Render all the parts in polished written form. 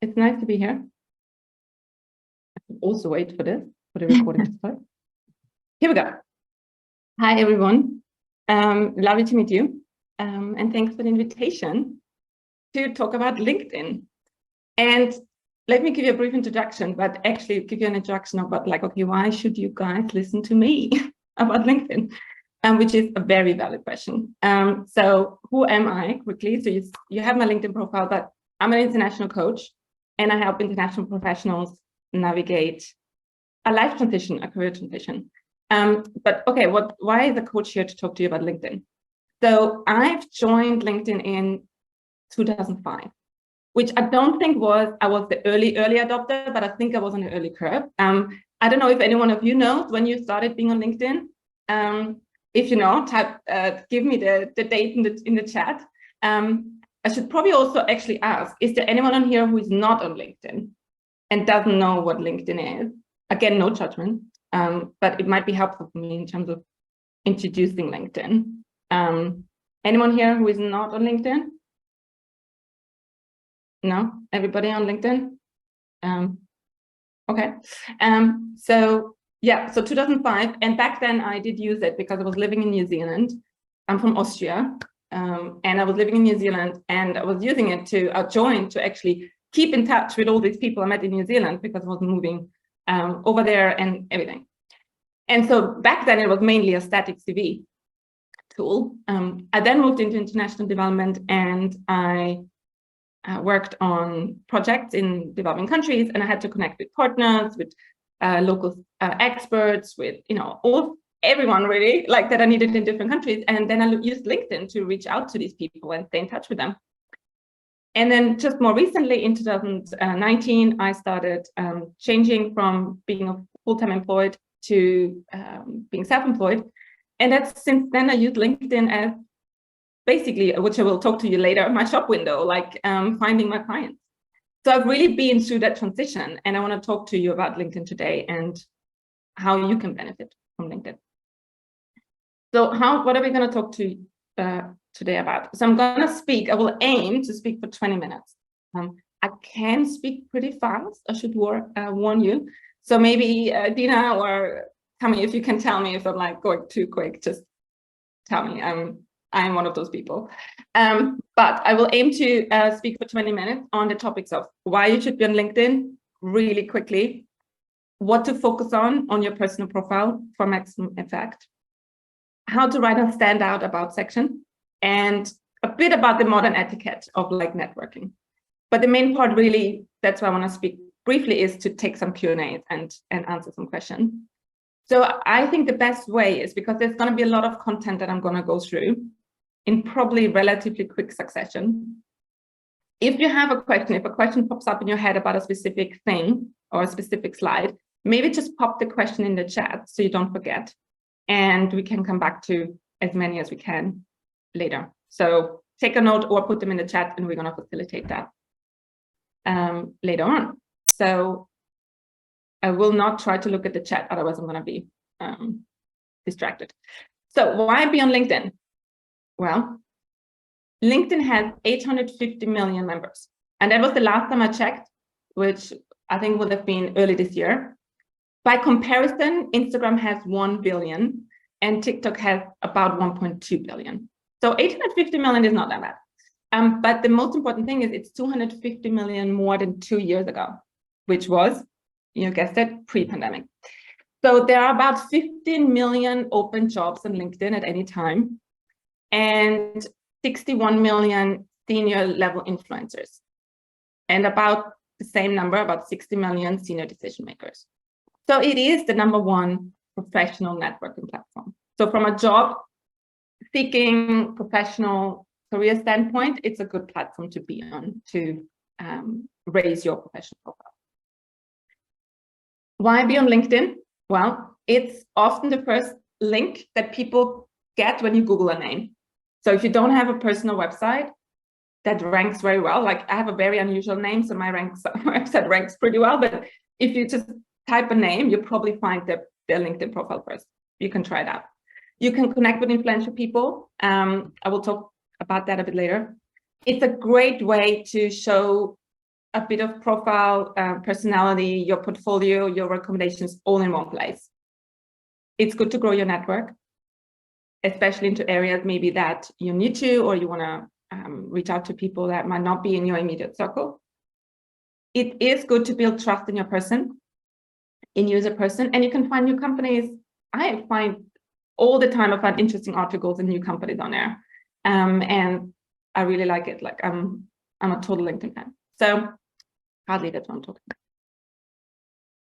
It's nice to be here. I can also wait for the recording to start. Here we go. Hi, everyone. Lovely to meet you. And thanks for the invitation to talk about LinkedIn. And let me give you a brief introduction, but actually give you an introduction about like, okay, why should you guys listen to me about LinkedIn? Which is a very valid question. So who am I quickly? So you have my LinkedIn profile, but I'm an international coach and I help international professionals navigate a life transition, a career transition. But okay, why is a coach here to talk to you about LinkedIn? So I've joined LinkedIn in 2005, which I don't think I was the early adopter, but I think I was on the early curve. I don't know if any one of you knows when you started being on LinkedIn. If you know, give me the date in the chat. I should probably also actually ask, is there anyone on here who is not on LinkedIn and doesn't know what LinkedIn is? Again, no judgment, but it might be helpful for me in terms of introducing LinkedIn. Anyone here who is not on LinkedIn? No, everybody on LinkedIn? Okay. So 2005, and back then I did use it because I was living in New Zealand. I'm from Austria, and I was living in New Zealand, and I was using it to join to actually keep in touch with all these people I met in New Zealand because I was moving over there and everything. And so back then it was mainly a static CV tool. I then moved into international development, and I worked on projects in developing countries, and I had to connect with partners, with local experts, with everyone really like that I needed in different countries. And then I used LinkedIn to reach out to these people and stay in touch with them. And then just more recently in 2019, I started changing from being a full-time employed to being self-employed. And that's since then I use LinkedIn as basically, which I will talk to you later, my shop window, like finding my clients. So I've really been through that transition, and I want to talk to you about LinkedIn today and how you can benefit from LinkedIn. So what are we going to talk to today about? So I'm going to I will aim to speak for 20 minutes. I can speak pretty fast, I should warn you. So maybe Dina or Tammy, if you can tell me if I'm like going too quick, just tell me. I'm one of those people. But I will aim to speak for 20 minutes on the topics of why you should be on LinkedIn really quickly, what to focus on your personal profile for maximum effect, how to write a standout about section, and a bit about the modern etiquette of like networking. But the main part really, that's why I want to speak briefly, is to take some Q&As and answer some questions. So I think the best way is, because there's going to be a lot of content that I'm going to go through in probably relatively quick succession. If you have a question, if a question pops up in your head about a specific thing or a specific slide, maybe just pop the question in the chat so you don't forget. And we can come back to as many as we can later. So take a note or put them in the chat, and we're going to facilitate that later on. So I will not try to look at the chat, otherwise I'm going to be distracted. So why be on LinkedIn? Well, LinkedIn has 850 million members. And that was the last time I checked, which I think would have been early this year. By comparison, Instagram has 1 billion and TikTok has about 1.2 billion. So 850 million is not that bad. But the most important thing is it's 250 million more than 2 years ago, which was, you guessed it, pre-pandemic. So there are about 15 million open jobs on LinkedIn at any time, and 61 million senior level influencers, and about the same number, about 60 million senior decision makers. So it is the #1 professional networking platform. So from a job seeking professional career standpoint, it's a good platform to be on to raise your professional profile. Why be on LinkedIn? Well, it's often the first link that people get when you Google a name. So if you don't have a personal website, that ranks very well. Like I have a very unusual name, so my website ranks pretty well. But if you just type a name, you'll probably find the LinkedIn profile first. You can try it out. You can connect with influential people. I will talk about that a bit later. It's a great way to show a bit of profile, personality, your portfolio, your recommendations all in one place. It's good to grow your network, especially into areas maybe that you need to, or you want to reach out to people that might not be in your immediate circle. It is good to build trust in your person, in you as a person, and you can find new companies. I find all the time I find interesting articles and new companies on there, and I really like it. Like I'm a total LinkedIn fan. So hardly that's what I'm talking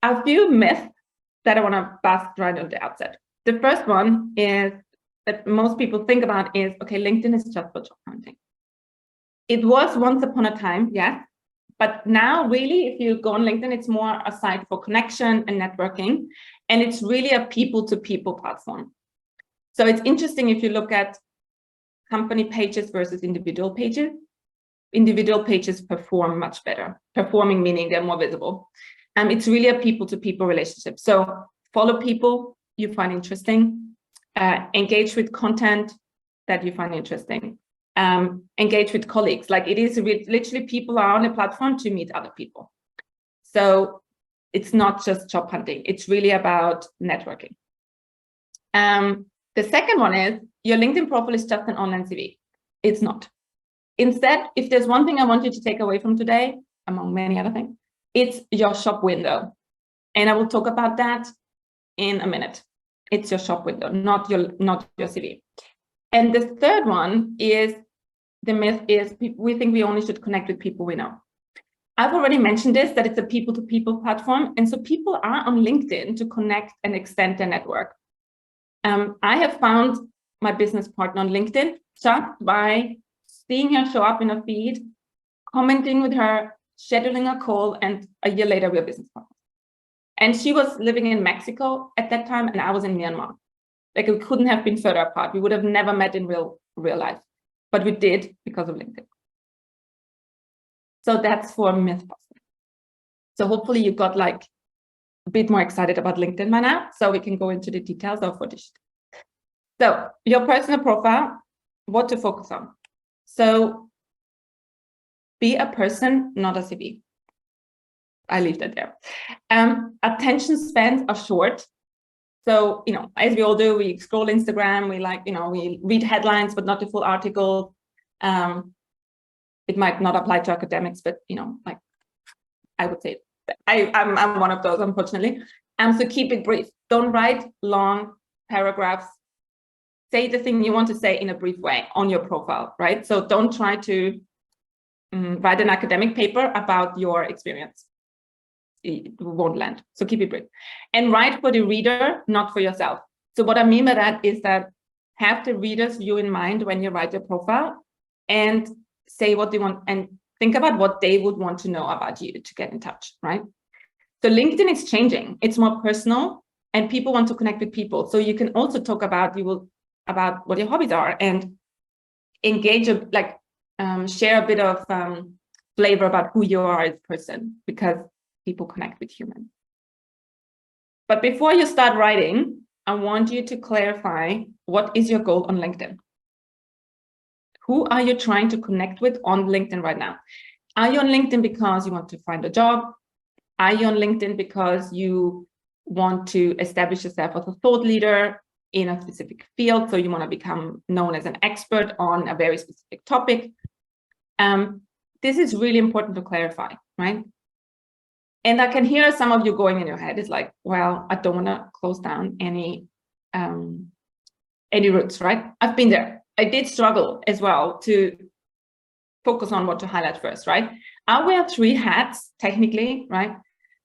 about. A few myths that I want to bust right at the outset. The first one is that most people think about is, okay, LinkedIn is just for job hunting. It was once upon a time, yes, but now really, if you go on LinkedIn, it's more a site for connection and networking, and it's really a people-to-people platform. So it's interesting if you look at company pages versus individual pages. Individual pages perform much better. Performing meaning they're more visible. It's really a people-to-people relationship. So follow people you find interesting, engage with content that you find interesting, engage with colleagues. Like it is literally people are on a platform to meet other people. So it's not just job hunting. It's really about networking. The second one is your LinkedIn profile is just an online CV. It's not. Instead, if there's one thing I want you to take away from today, among many other things, it's your shop window. And I will talk about that in a minute. It's your shop window, not your CV. And the third one is the myth is we think we only should connect with people we know. I've already mentioned this, that it's a people-to-people platform. And so people are on LinkedIn to connect and extend their network. I have found my business partner on LinkedIn just by seeing her show up in a feed, commenting with her, scheduling a call, and a year later we're business partners. And she was living in Mexico at that time, and I was in Myanmar. Like we couldn't have been further apart. We would have never met in real life, but we did because of LinkedIn. So that's for mythbusting. So hopefully you got like a bit more excited about LinkedIn by now, so we can go into the details of what is. So your personal profile, what to focus on. So be a person, not a CV. I leave that there. Attention spans are short. So, as we all do, we scroll Instagram, we read headlines, but not the full article. It might not apply to academics, but, I would say I'm one of those, unfortunately. So keep it brief. Don't write long paragraphs. Say the thing you want to say in a brief way on your profile, right? So don't try to write an academic paper about your experience. It won't land. So keep it brief. And write for the reader, not for yourself. So what I mean by that is that have the reader's view in mind when you write your profile and say what they want and think about what they would want to know about you to get in touch, right? So LinkedIn is changing. It's more personal and people want to connect with people. So you can also talk about what your hobbies are and engage, share a bit of flavor about who you are as a person, because people connect with humans. But before you start writing, I want you to clarify, what is your goal on LinkedIn? Who are you trying to connect with on LinkedIn right now? Are you on LinkedIn because you want to find a job? Are you on LinkedIn because you want to establish yourself as a thought leader in a specific field? So you want to become known as an expert on a very specific topic. This is really important to clarify, right? And I can hear some of you going in your head. It's like, well, I don't want to close down any routes, right? I've been there. I did struggle as well to focus on what to highlight first, right? I wear 3 hats technically, right?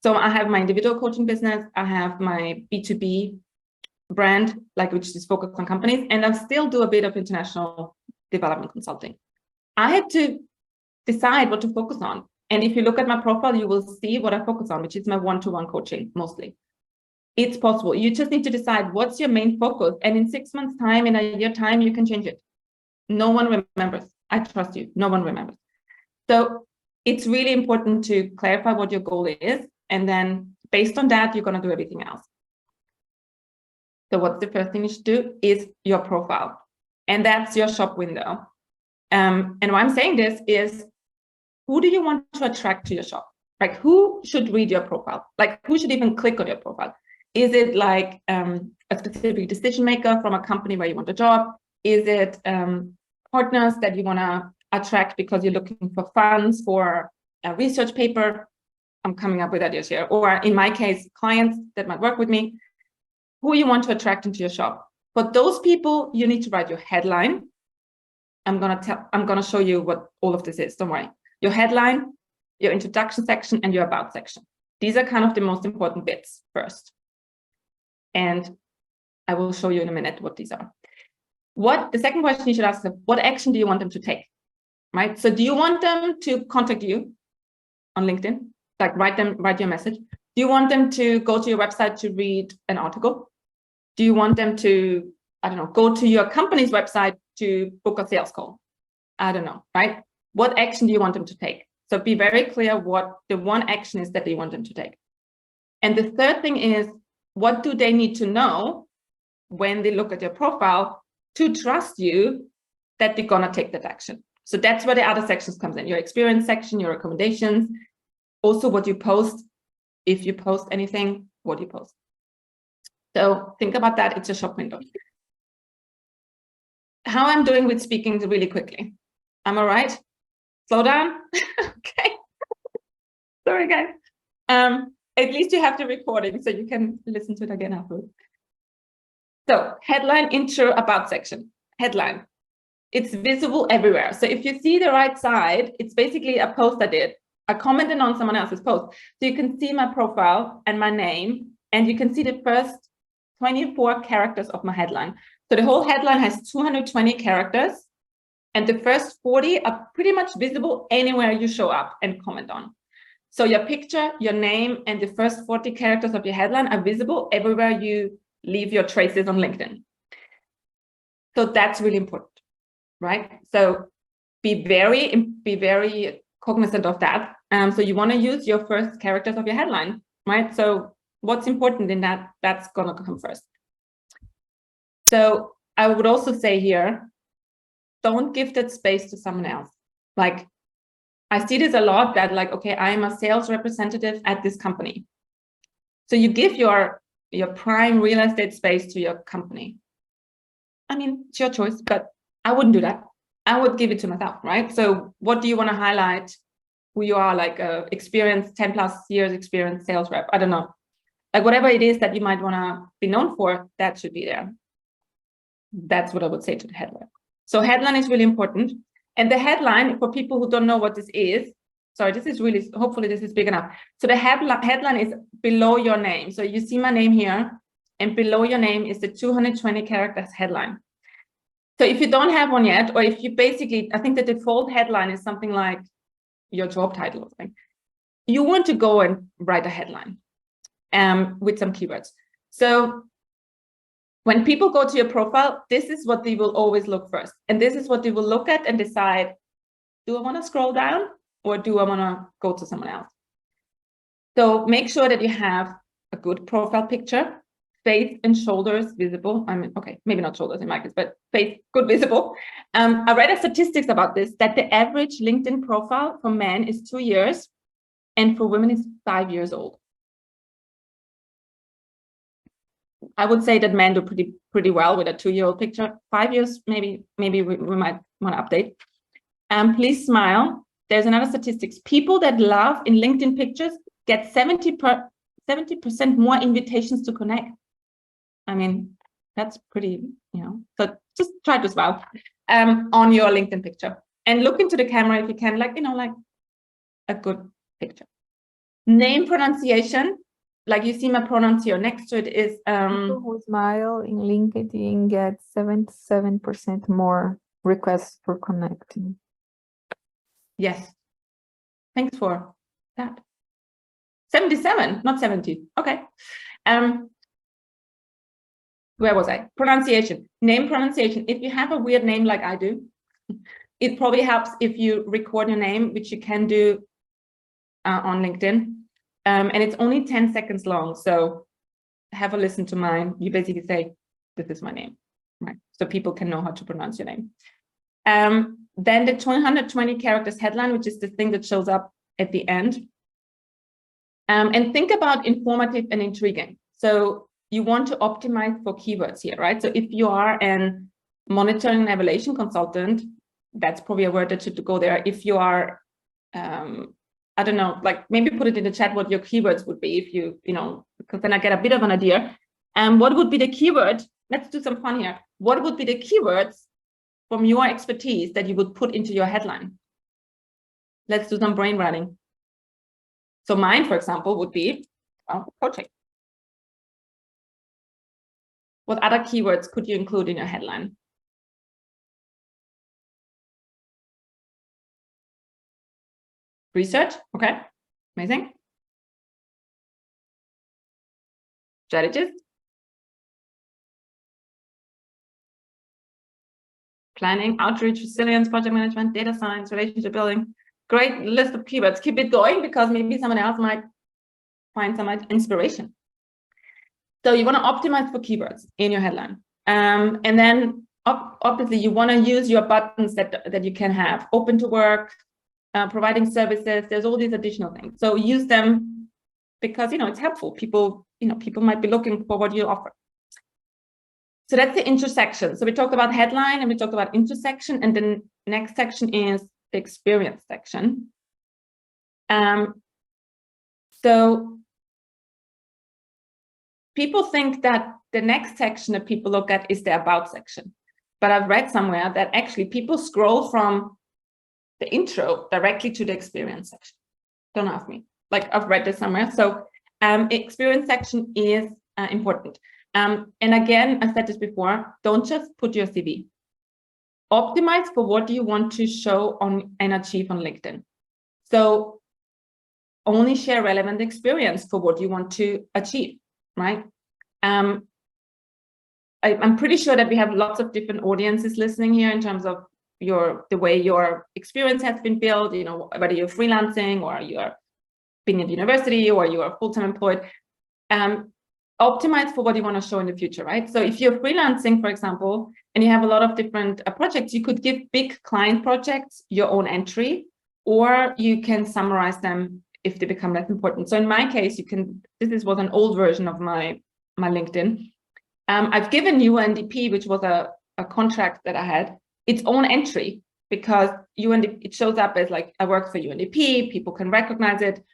So I have my individual coaching business. I have my B2B brand, which is focused on companies, and I still do a bit of international development consulting. I had to decide what to focus on. And if you look at my profile, you will see what I focus on, which is my one-to-one coaching mostly. It's possible. You just need to decide what's your main focus. And in 6 months' time, in a year's time, you can change it. No one remembers. I trust you. No one remembers. So it's really important to clarify what your goal is. And then based on that, you're going to do everything else. So what's the first thing you should do is your profile. And that's your shop window. And why I'm saying this is who do you want to attract to your shop? Like, who should read your profile? Like, who should even click on your profile? Is it like a specific decision maker from a company where you want a job? Is it partners that you want to attract because you're looking for funds for a research paper? I'm coming up with ideas here. Or in my case, clients that might work with me. Who you want to attract into your shop? For those people, you need to write your headline. I'm gonna show you what all of this is. Don't worry. Your headline, your introduction section, and your about section. These are kind of the most important bits first. And I will show you in a minute what these are. The second question you should ask them, what action do you want them to take? Right? So do you want them to contact you on LinkedIn? Like write your message? Do you want them to go to your website to read an article? Do you want them to, I don't know, go to your company's website to book a sales call? I don't know, right? What action do you want them to take? So be very clear what the one action is that you want them to take. And the third thing is, what do they need to know when they look at your profile to trust you that they're gonna take that action? So that's where the other sections comes in, your experience section, your recommendations, also what you post. If you post anything, what you post. So think about that, it's a shop window. How I'm doing with speaking really quickly. Am I right? Slow down. Okay. Sorry, guys. At least you have the recording so you can listen to it again afterwards. So headline, intro, about section. Headline. It's visible everywhere. So if you see the right side, it's basically a post I did. I commented on someone else's post. So you can see my profile and my name, and you can see the first 24 characters of my headline. So the whole headline has 220 characters, and the first 40 are pretty much visible anywhere you show up and comment on. So your picture, your name, and the first 40 characters of your headline are visible everywhere you leave your traces on LinkedIn. So that's really important, right? So be very cognizant of that. So you want to use your first characters of your headline, right? So what's important in that, that's going to come first. So I would also say here, don't give that space to someone else. Like, I see this a lot that like, okay, I'm a sales representative at this company. So you give your prime real estate space to your company. I mean, it's your choice, but I wouldn't do that. I would give it to myself, right? So what do you want to highlight? Who you are, like a experienced 10 plus years experience sales rep. I don't know. Like whatever it is that you might want to be known for, that should be there. That's what I would say to the headline. So headline is really important. And the headline, for people who don't know what this is, sorry, this is really, hopefully this is big enough. So the headline is below your name. So you see my name here, and below your name is the 220 characters headline. So if you don't have one yet, or if you basically, I think the default headline is something like your job title or something, you want to go and write a headline with some keywords. So when people go to your profile, this is what they will always look first. And this is what they will look at and decide, do I want to scroll down or do I want to go to someone else? So make sure that you have a good profile picture, face and shoulders visible. I mean, okay, maybe not shoulders in my case, but face good visible. I read a statistics about this, that the average LinkedIn profile for men is 2 years and for women is 5 years old. I would say that men do pretty well with a 2-year-old picture. 5 years, maybe we might want to update. Please smile. There's another statistics. People that love in LinkedIn pictures get 70% more invitations to connect. I mean, that's pretty, you know, so just try to smile on your LinkedIn picture and look into the camera if you can, like, you know, like a good picture. Name pronunciation, like you see my pronouns here. Next to it is people who smile in LinkedIn get 77% more requests for connecting. Yes, thanks for that. 77, not 70. Okay. Where was I? Pronunciation, name pronunciation. If you have a weird name like I do, it probably helps if you record your name, which you can do on LinkedIn. And it's only 10 seconds long. So have a listen to mine. You basically say, this is my name, right? So people can know how to pronounce your name. Then the 120 characters headline, which is the thing that shows up at the end. And think about informative and intriguing. So you want to optimize for keywords here, right? So if you are an monitoring and evaluation consultant, that's probably a word that should go there. If you are, I don't know, like maybe put it in the chat what your keywords would be if you know, because then I get a bit of an idea. And what would be the keyword? Let's do some fun here. What would be the keywords from your expertise that you would put into your headline? Let's do some brain running. So mine, for example, would be coaching. What other keywords could you include in your headline? Research, okay, amazing. Strategist. Planning, outreach, resilience, project management, data science, relationship building. Great list of keywords. Keep it going because maybe someone else might find some inspiration. So you want to optimize for keywords in your headline. And then obviously you want to use your buttons that you can have. Open to work, providing services. There's all these additional things. So use them because, you know, it's helpful. People might be looking for what you offer. So that's the intersection. So we talked about headline and we talked about intersection, and the next section is the experience section. So people think that the next section that people look at is the about section, but I've read somewhere that actually people scroll from the intro directly to the experience section. Don't ask me, like I've read this somewhere. So experience section is important. And again, I said this before, don't just put your CV. Optimize for what you want to show on and achieve on LinkedIn. So only share relevant experience for what you want to achieve, right? I'm pretty sure that we have lots of different audiences listening here in terms of the way your experience has been built, you know, whether you're freelancing or you're been at university or you are full-time employed. Optimize for what you want to show in the future, right? So if you're freelancing, for example, and you have a lot of different projects, you could give big client projects your own entry, or you can summarize them if they become less important. So in my case, this was an old version of my LinkedIn. I've given UNDP, which was a contract that I had, its own entry, because it shows up as like, I work for UNDP, people can recognize it.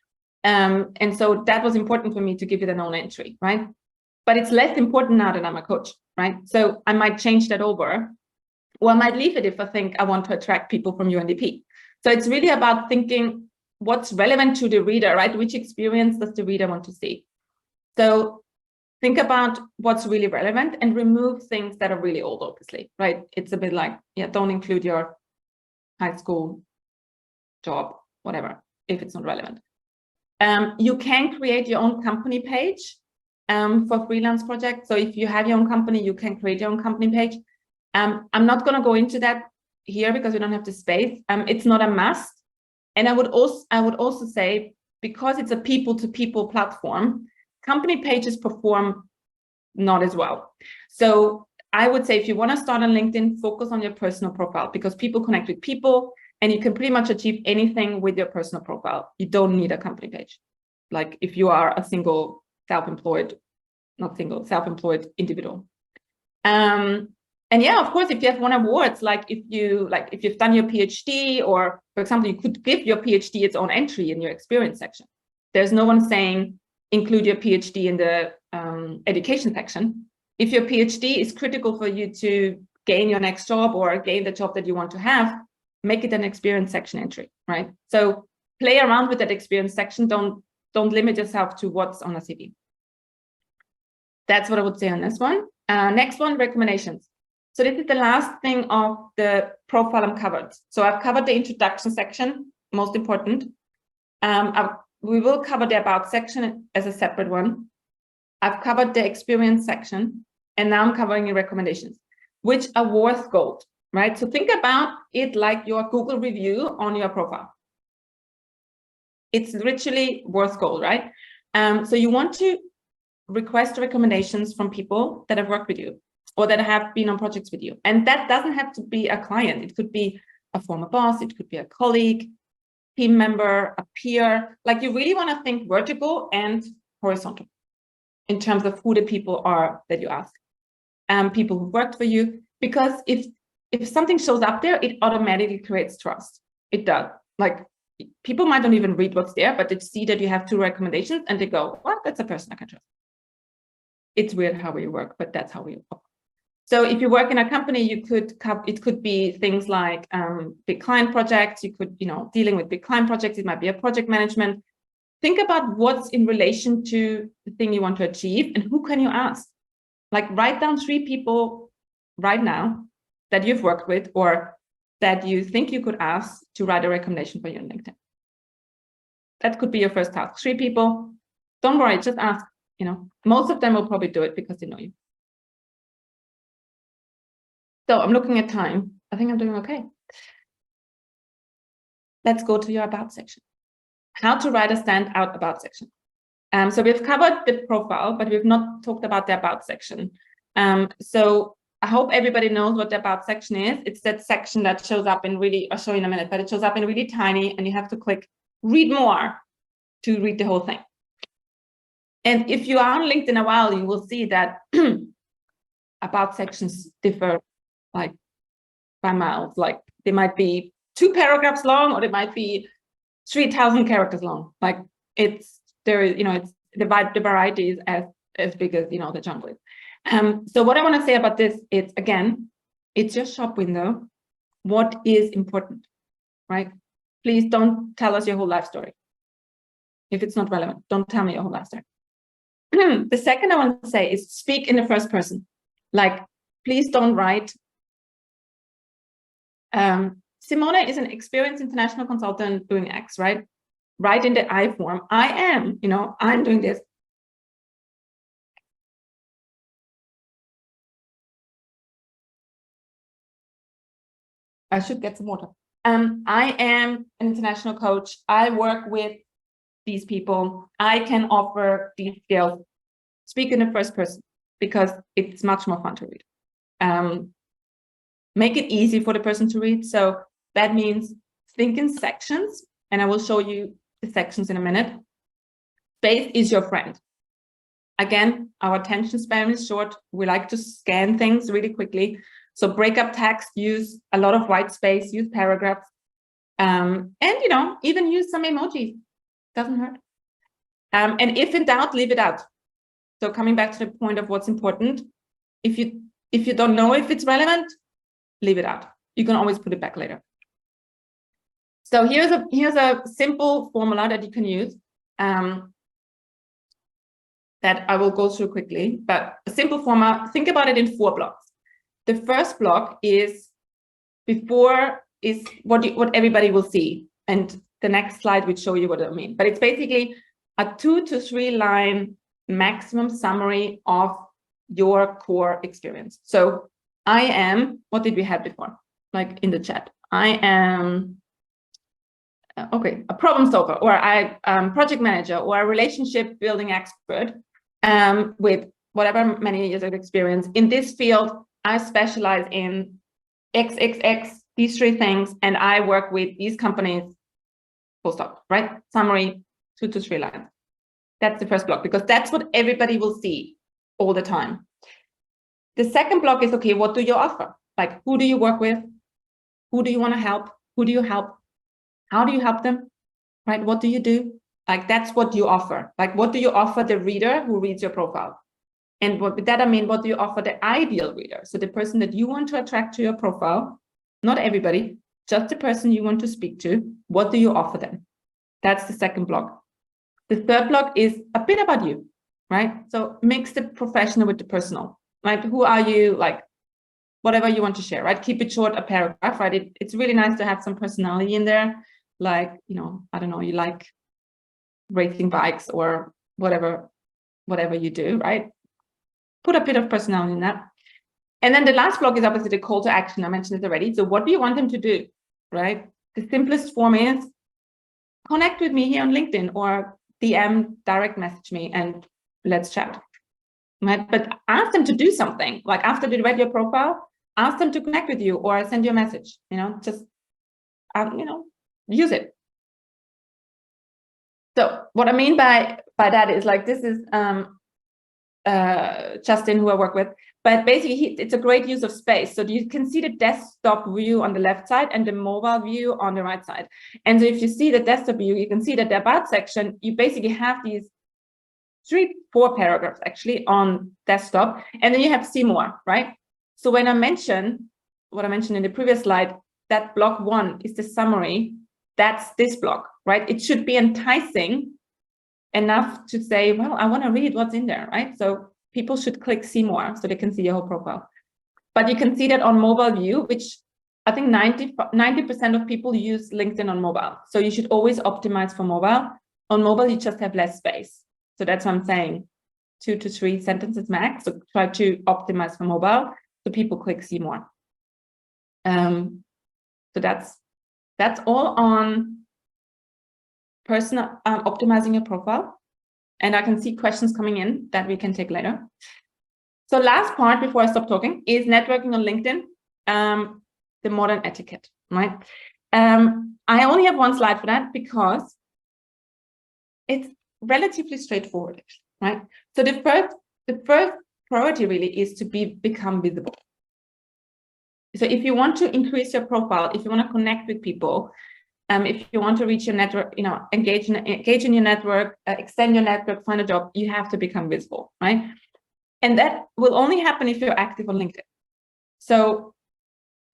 And so that was important for me to give it an own entry, right? But it's less important now that I'm a coach, right? So I might change that over, or I might leave it if I think I want to attract people from UNDP. So it's really about thinking what's relevant to the reader, right? Which experience does the reader want to see? So think about what's really relevant and remove things that are really old, obviously, right? It's a bit like, yeah, don't include your high school job, whatever, if it's not relevant. You can create your own company page for freelance projects. So if you have your own company, you can create your own company page. I'm not going to go into that here because we don't have the space. It's not a must. And I would also say, because it's a people-to-people platform, company pages perform not as well. So I would say if you want to start on LinkedIn, focus on your personal profile, because people connect with people. And you can pretty much achieve anything with your personal profile. You don't need a company page. Like if you are a single self-employed individual. And yeah, of course, if you have won awards, like if you've done your PhD, or for example, you could give your PhD its own entry in your experience section. There's no one saying include your PhD in the education section. If your PhD is critical for you to gain your next job or gain the job that you want to have, make it an experience section entry, right? So play around with that experience section. Don't limit yourself to what's on a CV. That's what I would say on this one. Next one, recommendations. So this is the last thing of the profile I'm covered. So I've covered the introduction section, most important. We will cover the about section as a separate one. I've covered the experience section, and now I'm covering the recommendations, which are worth gold. Right? So think about it like your Google review on your profile. It's literally worth gold, right? So you want to request recommendations from people that have worked with you or that have been on projects with you. And that doesn't have to be a client. It could be a former boss, it could be a colleague, team member, a peer. Like you really want to think vertical and horizontal in terms of who the people are that you ask. People who worked for you, because if something shows up there, it automatically creates trust. It does. Like people might not even read what's there, but they see that you have 2 recommendations and they go, well, that's a person I can trust. It's weird how we work, but that's how we work. So if you work in a company, it could be things like big client projects. You could, dealing with big client projects. It might be a project management. Think about what's in relation to the thing you want to achieve and who can you ask? Like write down 3 people right now that you've worked with or that you think you could ask to write a recommendation for you on LinkedIn. That could be your first task. 3 people. Don't worry, just ask. Most of them will probably do it because they know you. So I'm looking at time. I think I'm doing okay. Let's go to your about section. How to write a standout about section. So we've covered the profile, but we've not talked about the about section. So I hope everybody knows what the about section is. It's that section that shows up in really, I'll show you in a minute, but it shows up in really tiny and you have to click read more to read the whole thing. And if you are on LinkedIn a while, you will see that about sections differ like by miles. Like they might be 2 paragraphs long or they might be 3,000 characters long. Like it's the variety is as big as the jungle is. So what I want to say about this is, again, it's your shop window. What is important, right? Please don't tell us your whole life story. If it's not relevant, don't tell me your whole life story. The second I want to say is speak in the first person. Like, please don't write. Simone is an experienced international consultant doing X, right? Write in the I form. I am, I'm doing this. I should get some water. I am an international coach. I work with these people. I can offer these skills. Speak in the first person because it's much more fun to read. Make it easy for the person to read. So that means think in sections, and I will show you the sections in a minute. Space is your friend. Again, our attention span is short. We like to scan things really quickly. So break up text, use a lot of white space, use paragraphs, and even use some emojis. Doesn't hurt. And if in doubt, leave it out. So coming back to the point of what's important, if you don't know if it's relevant, leave it out. You can always put it back later. So here's a simple formula that you can use that I will go through quickly. But a simple formula, think about it in 4 blocks. The first block is what everybody will see, and the next slide will show you what I mean. But it's basically a 2 to 3 line maximum summary of your core experience. So I am, what did we have before? Like in the chat, I am, a problem solver, or I project manager, or a relationship building expert with whatever many years of experience. In this field, I specialize in XXX, these 3 things, and I work with these companies, full stop, right? Summary, 2 to 3 lines. That's the first block, because that's what everybody will see all the time. The second block is, okay, what do you offer? Like, who do you work with? Who do you want to help? Who do you help? How do you help them? Right? What do you do? Like, that's what you offer. Like, what do you offer the reader who reads your profile? And with that, I mean, what do you offer the ideal reader? So the person that you want to attract to your profile, not everybody, just the person you want to speak to, what do you offer them? That's the second block. The third block is a bit about you, right? So mix the professional with the personal, right? Who are you? Like, whatever you want to share, right? Keep it short, a paragraph, right? It's really nice to have some personality in there. Like, I don't know, you like racing bikes or whatever you do, right? Put a bit of personality in that. And then the last block is obviously the call to action. I mentioned it already. So what do you want them to do, right? The simplest form is connect with me here on LinkedIn or DM, direct message me, and let's chat, right? But ask them to do something. Like after they read your profile, ask them to connect with you or send you a message, just use it. So what I mean by that is like, this is Justin, who I work with, but basically it's a great use of space. So you can see the desktop view on the left side and the mobile view on the right side. And so if you see the desktop view, you can see that the about section, you basically have these 3-4 paragraphs actually on desktop, and then you have see more, right? So when I mention what I mentioned in the previous slide, that block 1 is the summary, that's this block, right? It should be enticing enough to say, well, I want to read what's in there, right? So people should click see more so they can see your whole profile. But you can see that on mobile view, which I think 90% of people use LinkedIn on mobile. So you should always optimize for mobile. On mobile, you just have less space. So that's what I'm saying, 2 to 3 sentences max. So try to optimize for mobile so people click see more. So that's all on personal optimizing your profile. And I can see questions coming in that we can take later. So last part before I stop talking is networking on LinkedIn, the modern etiquette, right? I only have one slide for that because it's relatively straightforward, right? So the first priority really is to become visible. So if you want to increase your profile, if you want to connect with people, if you want to reach your network, engage in your network, extend your network, find a job, you have to become visible, right? And that will only happen if you're active on LinkedIn. So,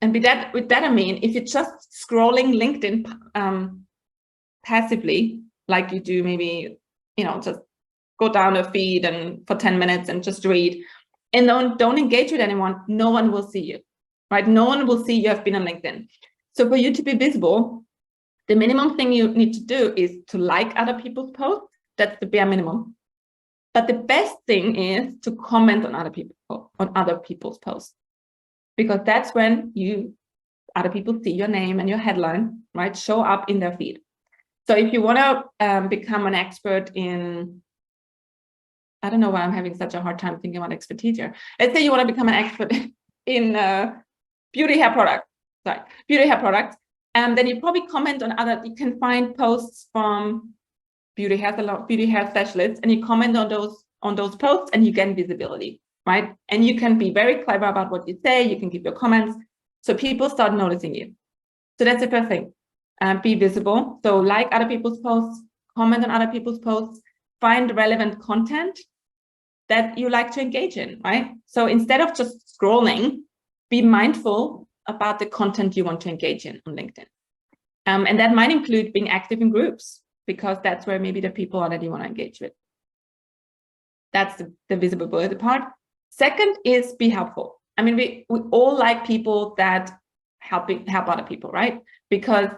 and with that I mean, if you're just scrolling LinkedIn passively, like you do maybe, just go down a feed and for 10 minutes and just read, and don't engage with anyone, no one will see you, right? No one will see you have been on LinkedIn. So for you to be visible, the minimum thing you need to do is to like other people's posts. That's the bare minimum. But the best thing is to comment on other people's posts, because that's when other people see your name and your headline, right, show up in their feed. So if you want to become an expert in, I don't know why I'm having such a hard time thinking about expertise here. Let's say you want to become an expert in beauty hair products. Then you probably comment on you can find posts from beauty hair specialists, and you comment on those posts and you gain visibility, right? And you can be very clever about what you say, you can give your comments, so people start noticing you. So that's the first thing, be visible. So like other people's posts, comment on other people's posts, find relevant content that you like to engage in, right? So instead of just scrolling, be mindful about the content you want to engage in on LinkedIn. And that might include being active in groups, because that's where maybe the people are that you want to engage with. That's the visibility part. Second is be helpful. I mean, we all like people that help other people, right? Because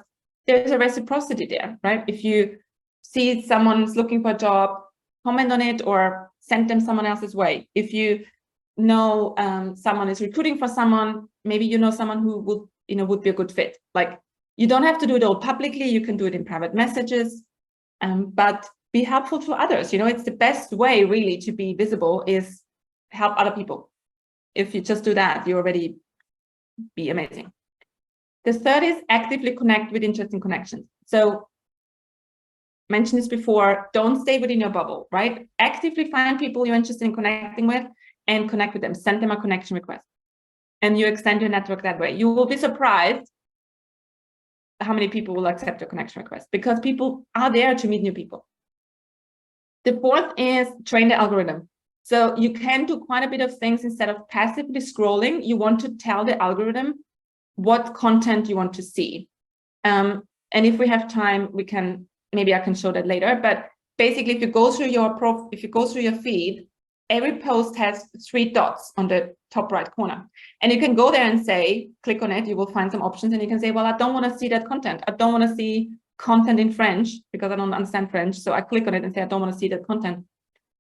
there's a reciprocity there, right? If you see someone's looking for a job, comment on it or send them someone else's way. If you know someone is recruiting for someone, maybe you know someone who would be a good fit. Like, you don't have to do it all publicly, you can do it in private messages, but be helpful to others. It's the best way really to be visible, is help other people. If you just do that, you already be amazing. The third is actively connect with interesting connections. So mentioned this before, don't stay within your bubble, right? Actively find people you're interested in connecting with and connect with them. Send them a connection request. And you extend your network that way. You will be surprised how many people will accept your connection request, because people are there to meet new people. The fourth is train the algorithm. So you can do quite a bit of things. Instead of passively scrolling, you want to tell the algorithm what content you want to see. And if we have time, maybe I can show that later. But basically, if you go through your feed, every post has 3 dots on the top right corner. And you can go there and say, click on it, you will find some options, and you can say, well, I don't want to see that content. I don't want to see content in French because I don't understand French. So I click on it and say, I don't want to see that content.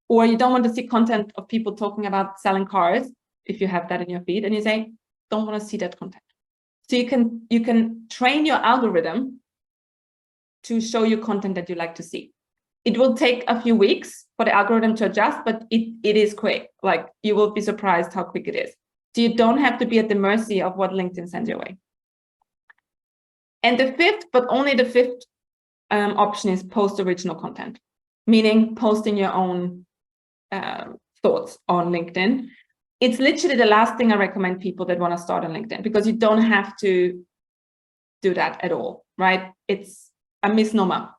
Or you don't want to see content of people talking about selling cars, if you have that in your feed, and you say, don't want to see that content. So you can train your algorithm to show you content that you like to see. It will take a few weeks for the algorithm to adjust, but it is quick. Like, you will be surprised how quick it is. So you don't have to be at the mercy of what LinkedIn sends your way. And the fifth, but only the fifth option is post original content, meaning posting your own thoughts on LinkedIn. It's literally the last thing I recommend people that want to start on LinkedIn, because you don't have to do that at all, right? It's a misnomer.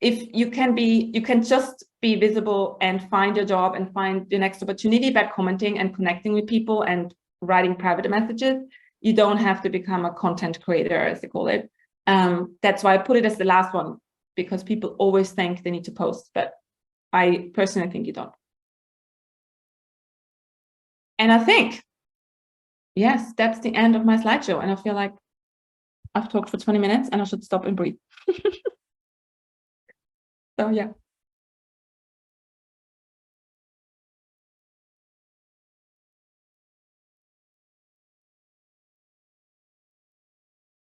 If you can just be visible and find your job and find the next opportunity by commenting and connecting with people and writing private messages. You don't have to become a content creator, as they call it. That's why I put it as the last one, because people always think they need to post, but I personally think you don't. And I think, yes, that's the end of my slideshow. And I feel like I've talked for 20 minutes and I should stop and breathe. So yeah.